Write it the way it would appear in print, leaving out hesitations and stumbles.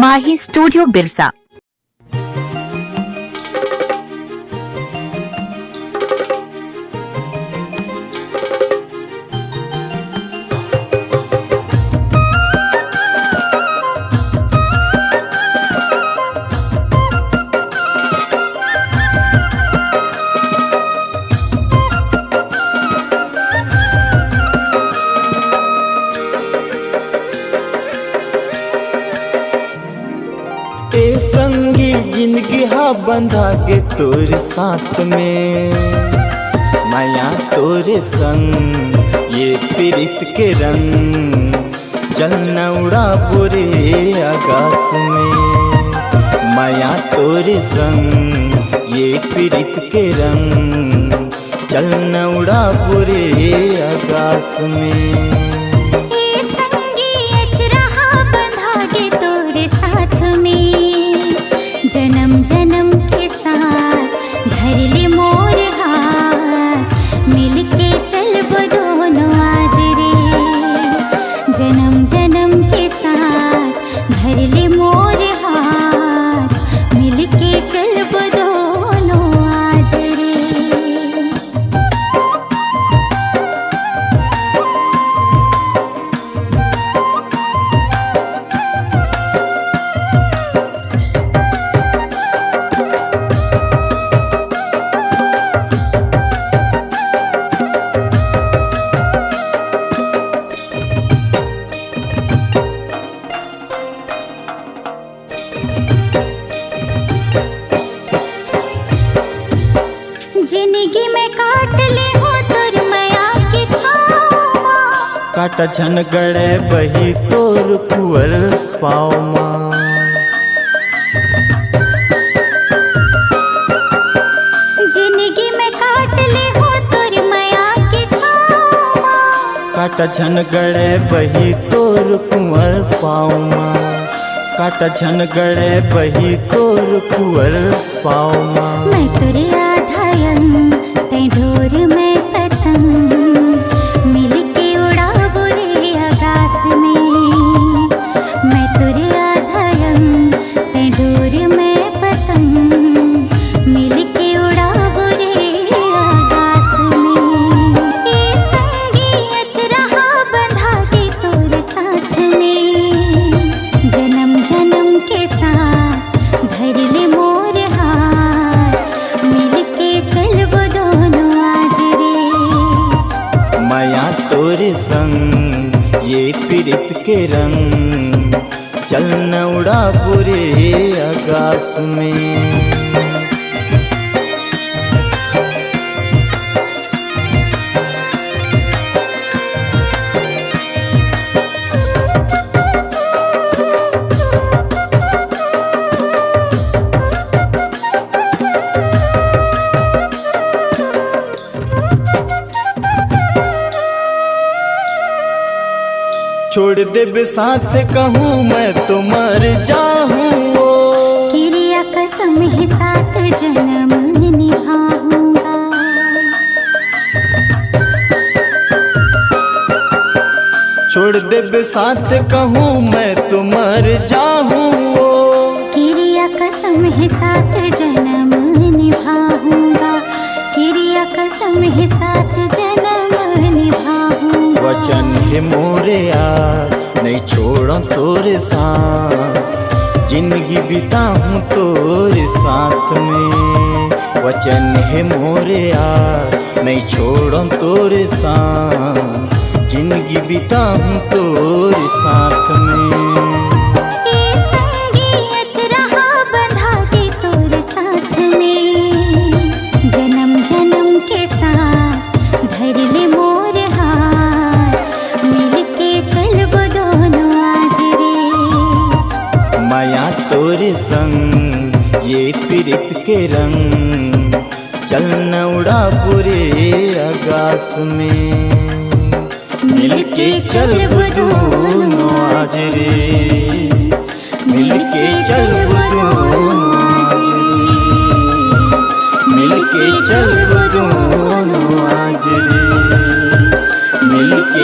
माही स्टूडियो बिरसा। ए संगी जिंदगी हा बंधा गे तोरे साथ में, माया तोरे संग ये प्रीत के रंग, चल न उड़ा बुरे आकाश में। माया तोरे संग ये प्रीत के रंग, चल न उड़ा बुरे आकाश में। जन्म जन्म के साथ धर ले मोर हाथ, मिलके चलब दोनों आज रे। जन्म जन्म के साथ धर ले मोर हाथ, मिलके चलब दोनों आज रे। जिंदगी में काट ले हो तोर माया के छावा, काटा झन गड़े बही तोर कुंवर पाव माँ। जिंदगी में काट ले हो तोर माया के छावा, काटा झन गड़े बही तोर कुंवर पाव माँ। काटा झन गड़े बही तोर कुंवर पाव माँ। मैं तोरे तै ढोर में पतंग, मिलके उड़ाबो रे आकाश में। मैं तोरे आधायम तै ढोर में पतंग, मिलके उड़ाबो रे आकाश में। ए संगी अचरहा बंधा के तोर साथ में, जन्म जन्म के साथ धर ले मोर हाथ, मिलके चलबो माया तोरे संग ये प्रीत के रंग, चल न उड़ा बुरे आकाश में। छोड़ दे साथ कहूँ मैं तो मर जाऊँ, क्रिया कसम ही साथ जन्म निभाऊंगा। छोड़ दे साथ कहूँ मैं तो मर जाऊँ, क्रिया कसम ही साथ जन्म निभाऊंगा। क्रिया कसम ही साथ जन्म निभाऊंगा। वचन है मोरे यार नहीं छोड़ा तोरे साथ, जिंदगी बिताऊं तोरे साथ में। वचन है मोरे यार नहीं छोड़ा तोरे साथ, जिंदगी बिताऊं तोरे साथ में। जन्म जन्म के साथ धर ले मोर हाथ, मिलके चलबो दोनों आज रे। माया तोरे संग ये प्रीत के रंग, चल न उड़ा बुरे आकाश में। मिलके चलबो दोनों आज रे, मिलके चलबो दोनों आज रे, मिलके चलबो दोनों आज रे, मिलके